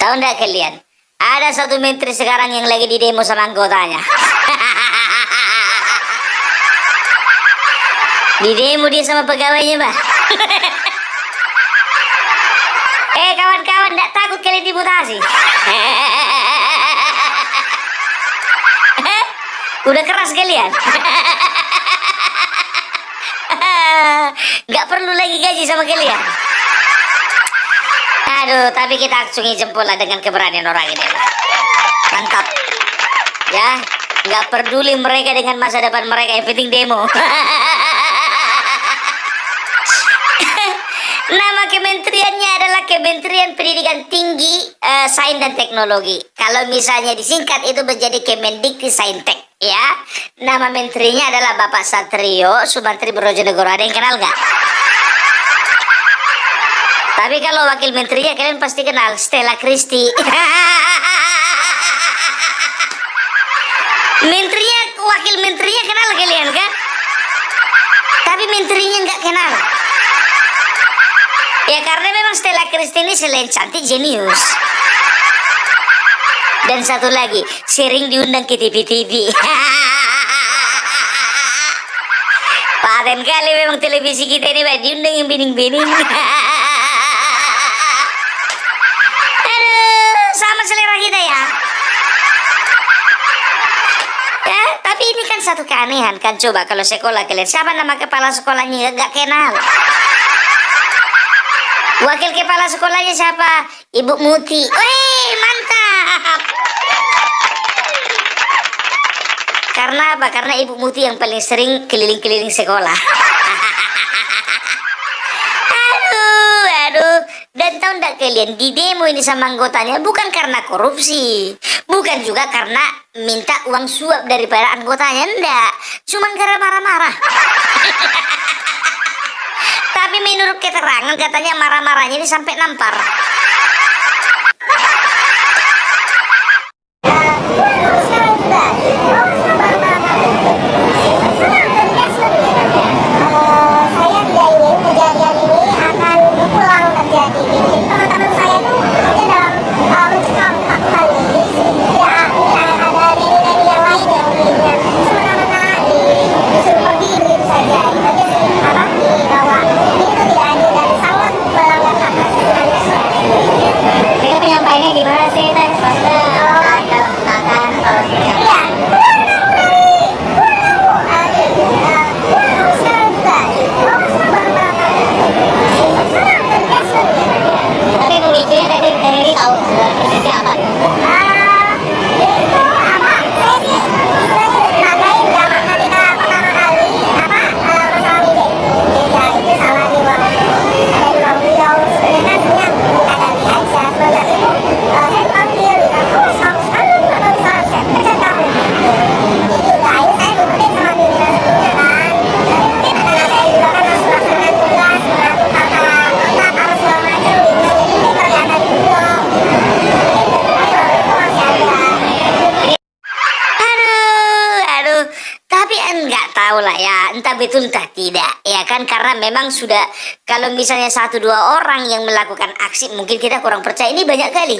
Tahu nggak kalian? Ada satu menteri sekarang yang lagi di demo sama anggotanya. Di demo dia sama pegawainya, Bah. Kawan-kawan, nggak takut kalian dimutasi? Udah keras kalian? Nggak perlu lagi gaji sama kalian. Aduh, tapi kita acungi jempol lah dengan keberanian orang ini. Mantap. Ya, nggak peduli mereka dengan masa depan mereka, yang penting demo. Nama kementeriannya adalah Kementerian Pendidikan Tinggi, Sains dan Teknologi. Kalau misalnya disingkat itu menjadi Kemendikti-Saintek, ya. Nama menterinya adalah Bapak Satrio Sumantri Brojonegoro. Ada yang kenal nggak? Tapi kalau wakil menterinya kalian pasti kenal, Stella Christy. Wakil menterinya kenal kalian kan? Tapi menterinya nggak kenal. Ya karena memang Stella Christy ini selain cantik, jenius. Dan satu lagi, sering diundang ke TV-TV. Paten kali memang televisi kita ini, Pak, diundang yang bining-bining. Aduh, sama selera kita ya. Ya, tapi ini kan satu keanehan kan. Coba kalau sekolah kalian, siapa nama kepala sekolahnya nggak kenal? Wakil kepala sekolahnya siapa? Ibu Muti. Wih, mantap. Karena apa? Karena Ibu Muti yang paling sering keliling-keliling sekolah. Aduh. Dan tahu nggak kalian, di demo ini sama anggotanya bukan karena korupsi. Bukan juga karena minta uang suap daripada anggotanya. Enggak. Cuman karena marah-marah. Tapi menurut keterangan katanya marah-marahnya ini sampai nampar. Tahu lah ya, entah betul entah tidak, ya kan, karena memang sudah, kalau misalnya 1-2 orang yang melakukan aksi mungkin kita kurang percaya, ini banyak kali.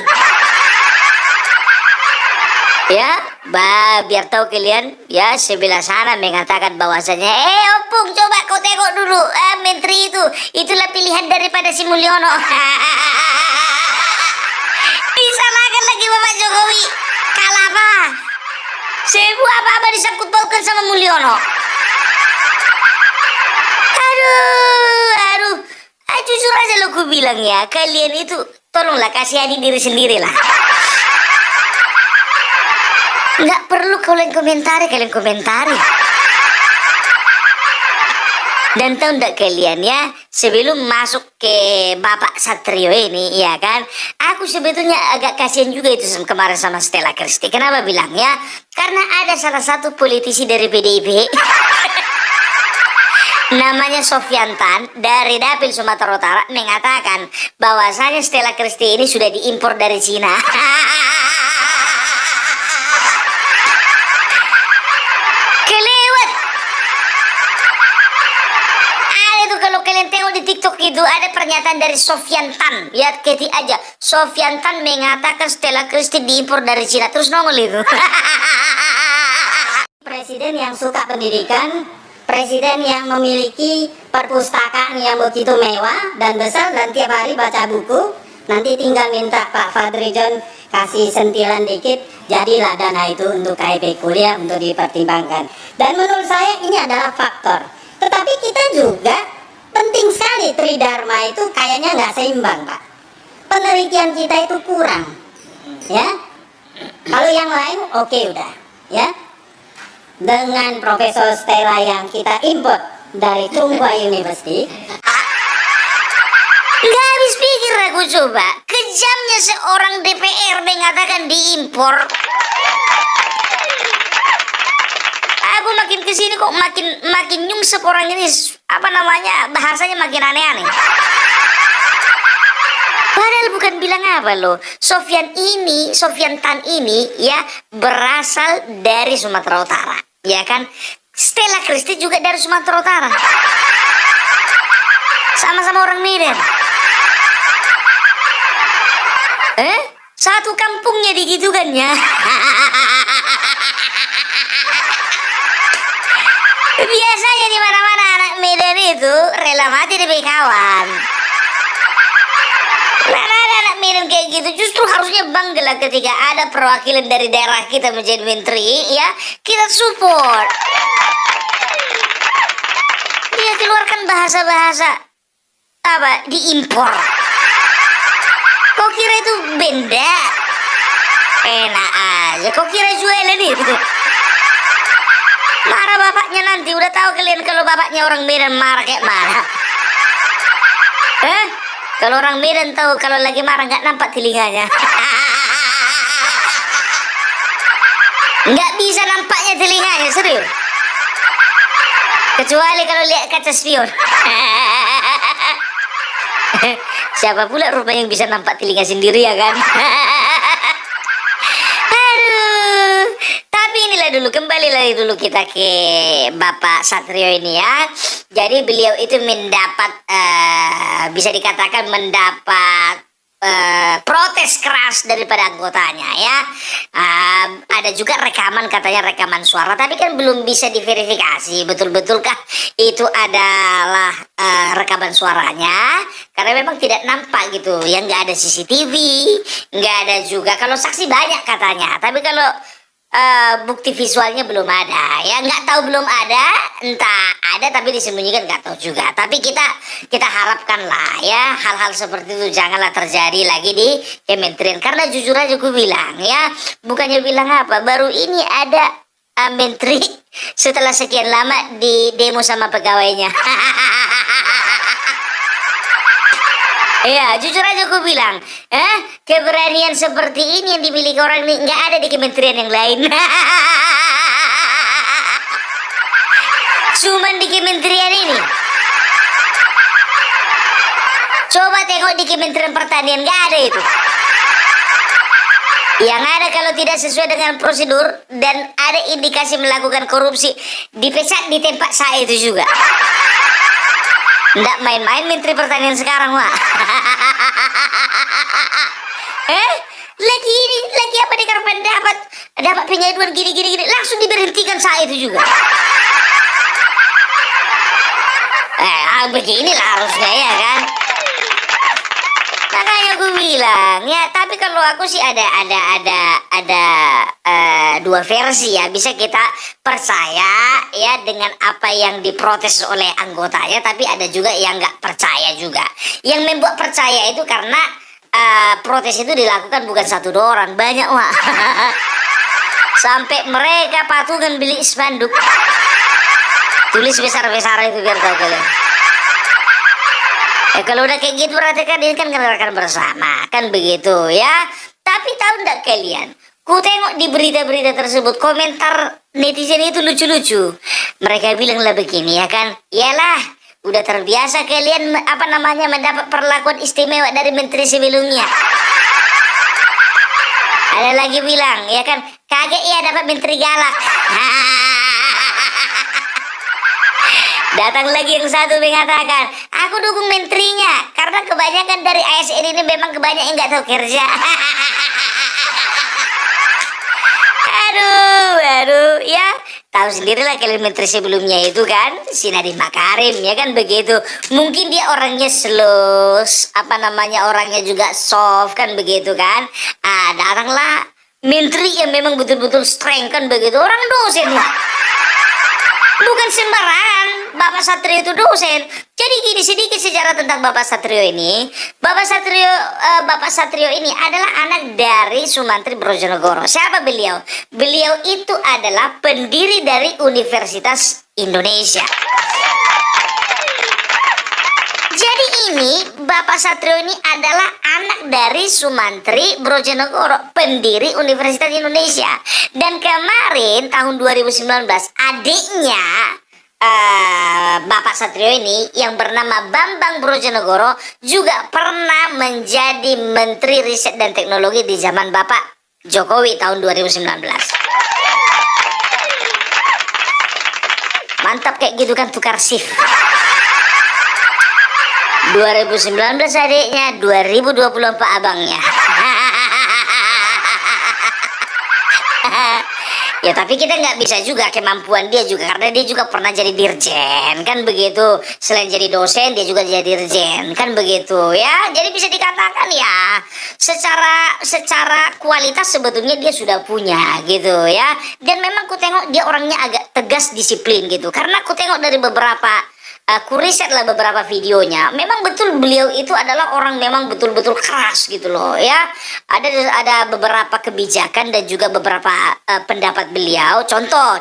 Ya, biar tahu kalian, ya sebelah sana mengatakan bahwasanya, Opung, coba kau tengok dulu, menteri itulah pilihan daripada si Mulyono. Disalahkan lagi Bapak Jokowi, kalah Pak. Semua apa-apa disangkut pautkan sama Mulyono. Aduh, jujur aja lo ku bilang ya, kalian itu tolonglah kasihani diri sendiri lah. Nggak perlu kalian komentari. Dan tahu nggak kalian ya, sebelum masuk ke Bapak Satrio ini, ya kan, aku sebetulnya agak kasihan juga itu kemarin sama Stella Christy. Kenapa bilangnya? Karena ada salah satu politisi dari PDIP. Namanya Sofyan Tan dari Dapil Sumatera Utara mengatakan bahwasanya Stella Christy ini sudah diimpor dari Cina. Kelewat. Ada tuh kalau kalian tengok di TikTok itu ada pernyataan dari Sofyan Tan. Ya, ketik aja. Sofyan Tan mengatakan Stella Christie diimpor dari Cina. Terus nongol itu. Presiden yang suka pendidikan, presiden yang memiliki perpustakaan yang begitu mewah dan besar dan tiap hari baca buku, nanti tinggal minta Pak Fadrijon kasih sentilan dikit, jadilah dana itu untuk KIP kuliah untuk dipertimbangkan. Dan menurut saya ini adalah faktor. Tetapi kita juga penting sekali Tridharma itu kayaknya nggak seimbang, Pak. Penelitian kita itu kurang, ya. Kalau yang lain oke udah, ya. Dengan Profesor Stella yang kita import dari Tsinghua University. Nggak habis pikir aku coba. Kejamnya seorang DPR mengatakan diimpor. Aku makin kesini kok makin nyungsep orang ini, apa namanya, bahasanya makin aneh-aneh. Padahal bukan bilang apa loh. Sofyan Tan ini ya berasal dari Sumatera Utara, ya kan? Stella Christie juga dari Sumatera Utara. Sama-sama orang Medan. Satu kampungnya digitukan ya. Biasanya di mana-mana anak Medan itu rela mati demi kawan. Nah, ada anak Medan kayak gitu justru harusnya bangga lah ketika ada perwakilan dari daerah kita menjadi menteri, ya kita support. Dia keluarkan bahasa-bahasa apa diimpor. Kok kira itu benda? Enak aja. Kok kira jualan itu? Marah bapaknya nanti. Udah tahu kalian kalau bapaknya orang Medan marah kayak mana? Kalau orang Medan tahu kalau lagi marah nggak nampak telinganya. Nggak bisa nampaknya telinganya, serius. Kecuali kalau lihat kaca spion. Siapa pula rupanya yang bisa nampak telinga sendiri, ya kan? Aduh. Tapi inilah dulu, kembali lagi dulu kita ke Bapak Satrio ini ya. Jadi beliau itu mendapat, bisa dikatakan mendapat protes keras daripada anggotanya ya. Ada juga rekaman, katanya rekaman suara, tapi kan belum bisa diverifikasi betul-betulkah itu adalah rekaman suaranya, karena memang tidak nampak gitu ya, nggak ada CCTV, nggak ada juga, kalau saksi banyak katanya, tapi kalau bukti visualnya belum ada ya, nggak tahu, belum ada, entah ada tapi disembunyikan, nggak tahu juga. Tapi kita harapkan lah ya hal-hal seperti itu janganlah terjadi lagi di kementerian, karena jujur aja aku bilang ya, bukannya bilang apa, baru ini ada menteri setelah sekian lama di demo sama pegawainya. Iya, jujur aja aku bilang, keberanian seperti ini yang dimiliki orang ini nggak ada di kementerian yang lain. Cuman di kementerian ini. Coba tengok di Kementerian Pertanian, nggak ada itu. Yang ada kalau tidak sesuai dengan prosedur dan ada indikasi melakukan korupsi, dipecat di tempat saya itu juga. Nggak main-main Menteri Pertanian sekarang, Wak. Lagi apa di Karpan dapat pengaduan gini, langsung diberhentikan saat itu juga. Beginilah harusnya ya kan. Makanya aku bilang ya, tapi kalau aku sih ada dua versi ya, bisa kita percaya ya dengan apa yang diprotes oleh anggotanya, tapi ada juga yang nggak percaya juga. Yang membuat percaya itu karena protes itu dilakukan bukan satu dua orang, banyak, Wak. Sampai mereka patungan beli spanduk tulis besar-besar itu, biar tahu kalian. Kalau udah kayak gitu berarti kan ini kan gerakan bersama, kan begitu ya. Tapi tahu enggak kalian, ku tengok di berita-berita tersebut komentar netizen itu lucu-lucu. Mereka bilang lah begini ya kan, iyalah udah terbiasa kalian mendapat perlakuan istimewa dari menteri sebelumnya. Ada lagi bilang ya kan, kaget ya dapat menteri galak. Datang lagi yang satu mengatakan, aku dukung menterinya karena kebanyakan dari ASN ini memang kebanyakan yang nggak tahu kerja. Aduh, ya tahu sendirilah kalian menteri sebelumnya itu kan, si Nadiem Makarim, ya kan begitu. Mungkin dia orangnya slow, orangnya juga soft kan begitu kan. Datanglah menteri yang memang betul-betul strength kan begitu, orang dosen lah. Bukan sembarangan, Bapak Satrio itu dosen. Jadi gini sedikit sejarah tentang Bapak Satrio ini. Bapak Satrio ini adalah anak dari Sumantri Brojonegoro. Siapa beliau? Beliau itu adalah pendiri dari Universitas Indonesia. Jadi ini Bapak Satrio ini adalah anak dari Sumantri Brojonegoro, pendiri Universitas Indonesia. Dan kemarin tahun 2019 adiknya Bapak Satrio ini yang bernama Bambang Brojonegoro juga pernah menjadi Menteri Riset dan Teknologi di zaman Bapak Jokowi tahun 2019. Mantap kayak gitu kan, tukar shift. 2019 adiknya, 2024 abangnya. Ya tapi kita nggak bisa juga kemampuan dia juga, karena dia juga pernah jadi dirjen kan begitu. Selain jadi dosen dia juga jadi dirjen kan begitu ya. Jadi bisa dikatakan ya secara kualitas sebetulnya dia sudah punya gitu ya. Dan memang ku tengok dia orangnya agak tegas, disiplin gitu. Karena ku tengok dari beberapa aku riset lah beberapa videonya, memang betul beliau itu adalah orang memang betul-betul keras gitu loh ya. Ada beberapa kebijakan dan juga beberapa pendapat beliau. Contoh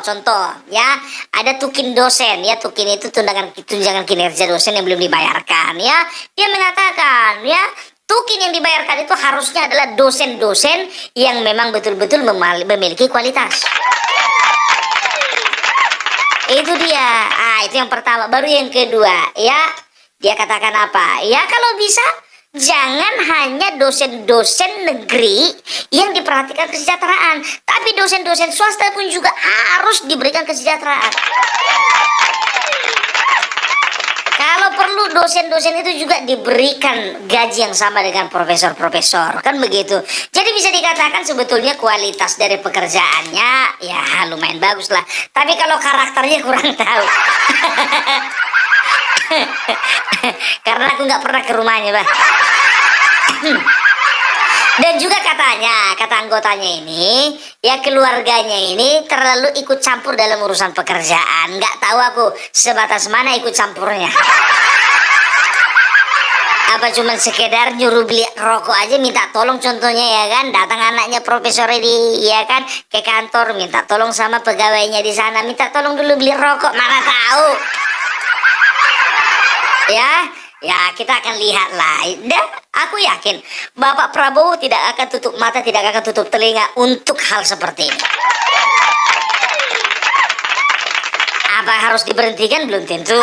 ya, ada tukin dosen ya, tukin itu tunjangan kinerja dosen yang belum dibayarkan ya. Dia mengatakan ya, tukin yang dibayarkan itu harusnya adalah dosen-dosen yang memang betul-betul memiliki kualitas. Itu dia. Itu yang pertama. Baru yang kedua ya, dia katakan apa ya, kalau bisa jangan hanya dosen-dosen negeri yang diperhatikan kesejahteraan, tapi dosen-dosen swasta pun juga harus diberikan kesejahteraan. Kalau perlu dosen-dosen itu juga diberikan gaji yang sama dengan profesor-profesor kan begitu. Jadi bisa dikatakan sebetulnya kualitas dari pekerjaannya ya lumayan bagus lah. Tapi kalau karakternya kurang tahu. Karena aku nggak pernah ke rumahnya, Bah. Dan juga kata anggotanya ini, ya keluarganya ini terlalu ikut campur dalam urusan pekerjaan. Nggak tahu aku sebatas mana ikut campurnya. Apa cuman sekedar nyuruh beli rokok aja, minta tolong contohnya ya kan, datang anaknya profesor ini ya kan ke kantor, minta tolong sama pegawainya di sana, minta tolong dulu beli rokok, mana tahu. Ya kita akan lihat lah. Dan aku yakin Bapak Prabowo tidak akan tutup mata, tidak akan tutup telinga untuk hal seperti ini. Apa harus diberhentikan? Belum tentu.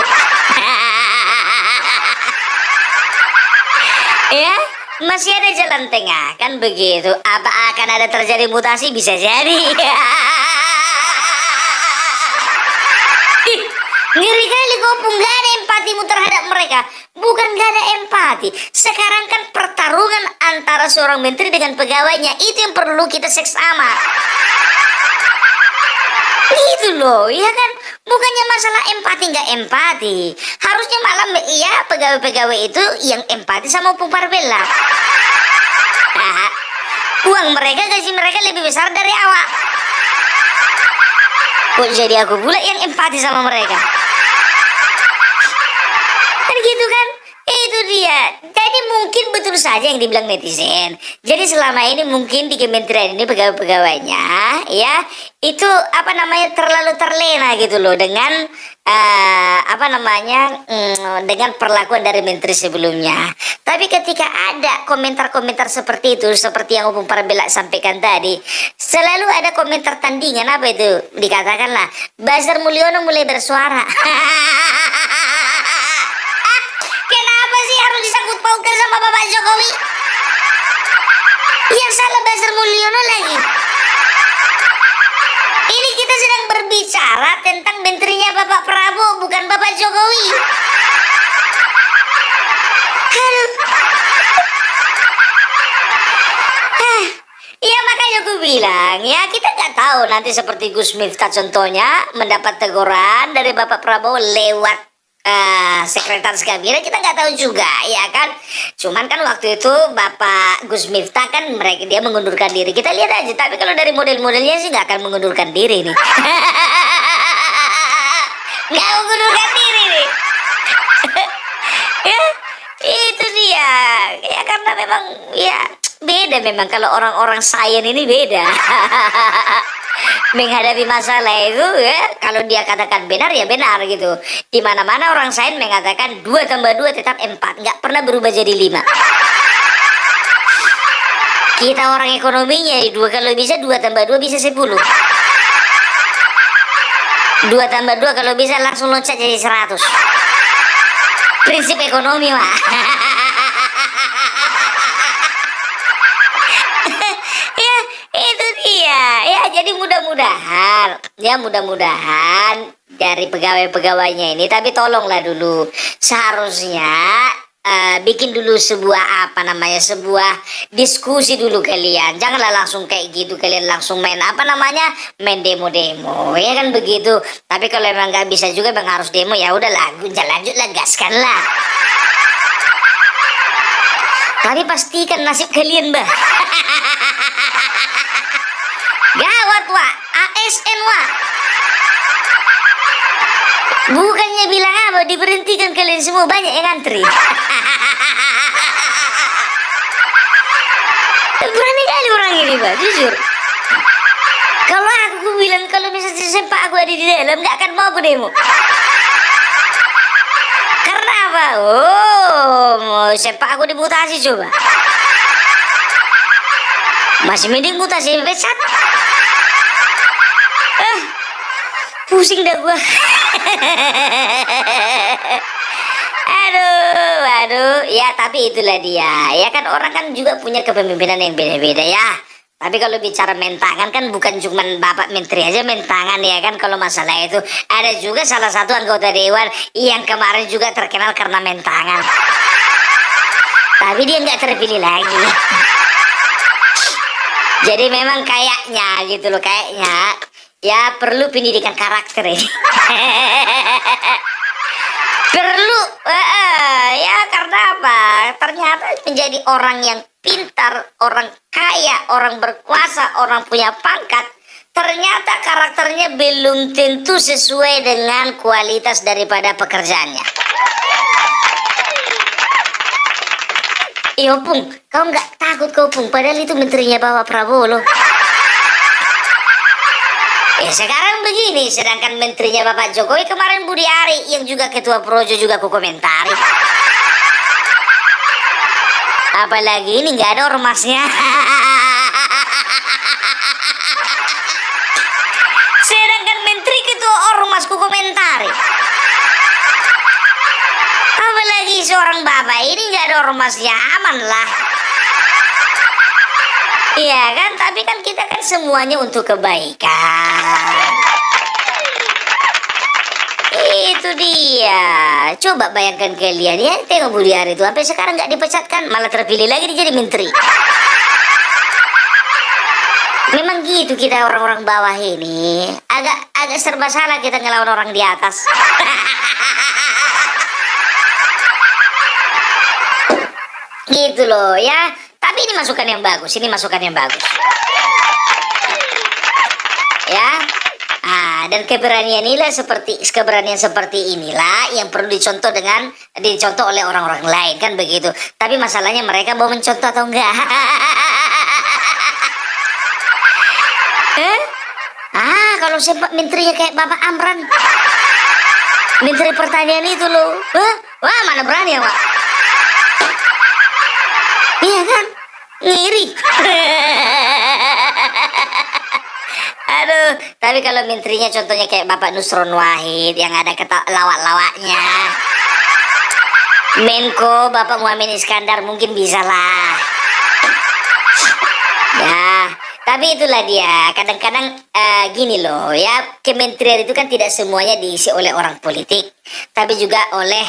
Ya, masih ada jalan tengah kan begitu. Apa akan ada terjadi mutasi? Bisa jadi. Ngeri kali Kopung, gak ada empatimu terhadap mereka. Bukan gak ada empati. Sekarang kan pertarungan antara seorang menteri dengan pegawainya, itu yang perlu kita seksama. Gitu loh, ya kan? Bukannya masalah empati nggak empati. Harusnya malah ya pegawai-pegawai itu yang empati sama Opung Parbella. Uang mereka, gaji mereka lebih besar dari awak. Kok jadi aku pula yang empati sama mereka? Kan gitu kan? Itu dia. Jadi mungkin betul saja yang dibilang netizen. Jadi selama ini mungkin di kementerian ini pegawai-pegawainya ya itu terlalu terlena gitu loh dengan dengan perlakuan dari menteri sebelumnya. Tapi ketika ada komentar-komentar seperti itu, seperti yang Opung Parbella sampaikan tadi, selalu ada komentar tandingan. Apa itu? Dikatakanlah Bashar Mulyono mulai bersuara. Kenapa sih harus disangkut pautkan sama Bapak Jokowi? Yang salah Bashar Mulyono lagi. Ini kita kita sedang berbicara tentang menterinya Bapak Prabowo, bukan Bapak Jokowi. Aduh. Ya makanya aku bilang ya kita nggak tahu nanti seperti Gus Miftah contohnya mendapat teguran dari Bapak Prabowo lewat sekretaris kabinet, kita nggak tahu juga ya kan. Cuman kan waktu itu Bapak Gus Miftah kan dia mengundurkan diri, kita lihat aja. Tapi kalau dari model-modelnya sih nggak akan mengundurkan diri nih. Nggak mengundurkan diri nih. Ya itu dia ya, karena memang ya beda memang kalau orang-orang sains ini beda. Menghadapi masalah itu ya, kalau dia katakan benar ya benar gitu. Di mana-mana orang sains mengatakan 2 tambah 2 tetap 4, nggak pernah berubah jadi 5. Kita orang ekonominya 2 kalau bisa 2 tambah 2 bisa 10. 2 tambah 2 kalau bisa langsung loncat jadi 100. Prinsip ekonomi mah. Itu dia ya, jadi mudah-mudahan dari pegawai-pegawainya ini, tapi tolonglah dulu seharusnya bikin dulu sebuah sebuah diskusi dulu kalian, janganlah langsung kayak gitu kalian langsung main main demo-demo ya kan begitu. Tapi kalau emang nggak bisa juga emang harus demo, ya udahlah lanjutlah gaskan lah. Tapi pastikan nasib kalian bah. Gawat wah, ASN wah. Bukannya bilang apa, diberhentikan kalian semua, banyak yang ngantri. Berani kali orang ini bah, jujur. Kalau aku bilang kalau misalnya sempak aku ada di dalam, nggak akan mau aku demo. Karena apa? Oh, sempak aku dimutasi coba. Masih mending mutasi pesat. Pusing dah gua. Aduh, ya tapi itulah dia. Ya kan orang kan juga punya kepemimpinan yang beda-beda ya. Tapi kalau bicara main tangan kan bukan cuma Bapak Menteri aja main tangan ya kan. Kalau masalah itu ada juga salah satu anggota dewan yang kemarin juga terkenal karena main tangan. Tapi dia nggak terpilih lagi. Jadi memang kayaknya gitu loh, kayaknya ya perlu pendidikan karakter ini. Perlu ya, karena apa? Ternyata menjadi orang yang pintar, orang kaya, orang berkuasa, orang punya pangkat, ternyata karakternya belum tentu sesuai dengan kualitas daripada pekerjaannya. Iya Pung, kau nggak takut kau Pung, padahal itu menterinya Bapak Prabowo loh. Sekarang begini, sedangkan menterinya Bapak Jokowi kemarin Budi Ari yang juga ketua Projo juga aku komentari. Apalagi ini nggak ada ormasnya. Sedangkan menteri ketua ormas ku komentari. Apalagi seorang bapak ini nggak ada ormasnya, aman lah. Iya kan, tapi kan kita kan semuanya untuk kebaikan. Itu dia. Coba bayangkan kalian ya, tengok Budi Ari itu sampai sekarang nggak dipecatkan, malah terpilih lagi jadi menteri. Memang gitu kita orang-orang bawah ini, agak serba salah kita ngelawan orang di atas. Gitu loh ya. Tapi ini masukan yang bagus, ya. Dan keberanian seperti inilah yang perlu dicontoh oleh orang-orang lain kan begitu. Tapi masalahnya mereka mau mencontoh atau enggak? Kalau sempat menterinya kayak Bapak Amran, menteri pertanian itu loh. Wah, mana berani ya Pak? Iya kan? Ngiri. Aduh, tapi kalau menterinya contohnya kayak Bapak Nusron Wahid yang ada lawak-lawaknya. Menko Bapak Muhammad Iskandar mungkin bisa lah. Ya, Tapi itulah dia, kadang-kadang gini loh ya, kementerian itu kan tidak semuanya diisi oleh orang politik, tapi juga oleh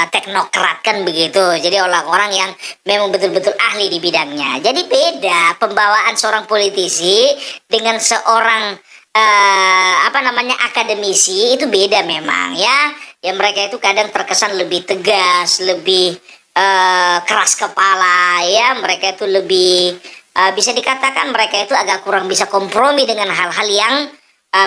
teknokrat kan begitu. Jadi orang-orang yang memang betul-betul ahli di bidangnya. Jadi beda pembawaan seorang politisi dengan seorang akademisi itu beda memang ya. Ya mereka itu kadang terkesan lebih tegas, lebih keras kepala ya, mereka itu lebih bisa dikatakan mereka itu agak kurang bisa kompromi dengan hal-hal yang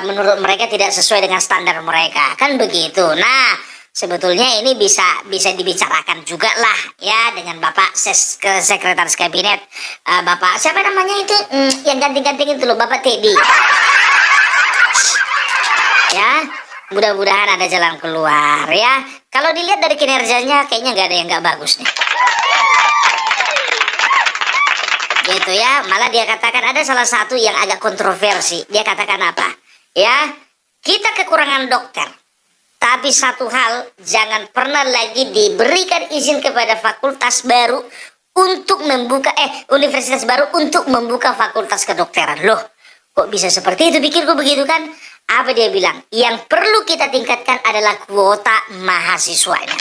menurut mereka tidak sesuai dengan standar mereka kan begitu. Nah sebetulnya ini bisa dibicarakan juga lah ya dengan Bapak Sekretaris Kabinet, Bapak siapa namanya itu yang ganting-ganting itu loh, Bapak Teddy ya. Mudah-mudahan ada jalan keluar ya. Kalau dilihat dari kinerjanya kayaknya nggak ada yang nggak bagus nih. Gitu ya, malah dia katakan ada salah satu yang agak kontroversi. Dia katakan apa? Ya, kita kekurangan dokter. Tapi satu hal, jangan pernah lagi diberikan izin kepada fakultas baru untuk membuka universitas baru untuk membuka fakultas kedokteran. Loh, kok bisa seperti itu? Pikirku begitu kan? Apa dia bilang? Yang perlu kita tingkatkan adalah kuota mahasiswanya.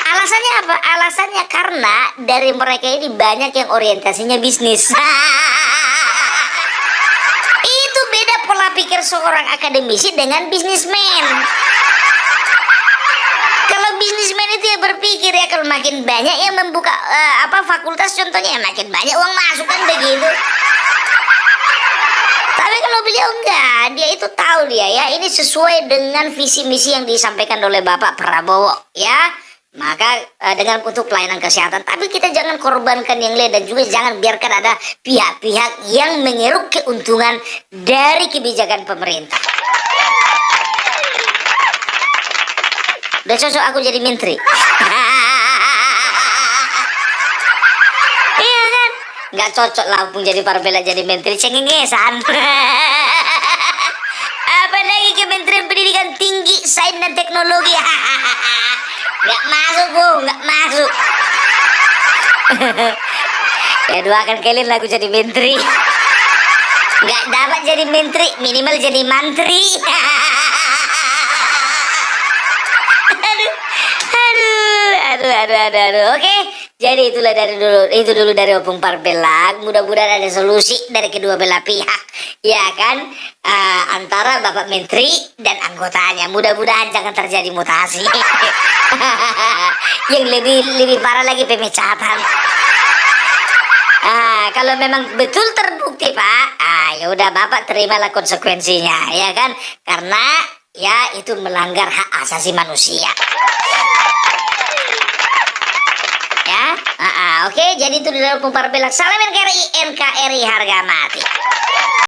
Alasannya apa? Alasannya karena dari mereka ini banyak yang orientasinya bisnis. Itu beda pola pikir seorang akademisi dengan bisnismen. Kalau bisnismen itu ya berpikir ya kalau makin banyak yang membuka fakultas contohnya ya makin banyak uang masuk kan begitu. Tapi kalau beliau enggak, dia itu tahu dia ya ini sesuai dengan visi misi yang disampaikan oleh Bapak Prabowo ya. Maka dengan untuk pelayanan kesehatan, tapi kita jangan korbankan yang lain dan juga jangan biarkan ada pihak-pihak yang mengeruk keuntungan dari kebijakan pemerintah. Udah cocok aku jadi menteri. Iya kan? Nggak cocok Lampung jadi Parbela jadi menteri, cengengesan. Apalagi Kementerian Pendidikan Tinggi, Sains dan Teknologi. Nggak masuk Bu, nggak masuk. Ya doakan kalian lah aku jadi menteri. Nggak dapat jadi menteri, minimal jadi mantri. Aduh. Oke, jadi itu dulu dari Opung Parbela. Mudah-mudahan ada solusi dari kedua belah pihak, ya kan, antara Bapak Menteri dan anggotanya. Mudah-mudahan jangan terjadi mutasi. Yang lebih parah lagi pemecatan. Kalau memang betul terbukti Pak, ya udah Bapak terimalah konsekuensinya, ya kan, karena ya itu melanggar hak asasi manusia. Ya, oke, jadi itu dari Opung Parbela. Salam NKRI, NKRI harga mati.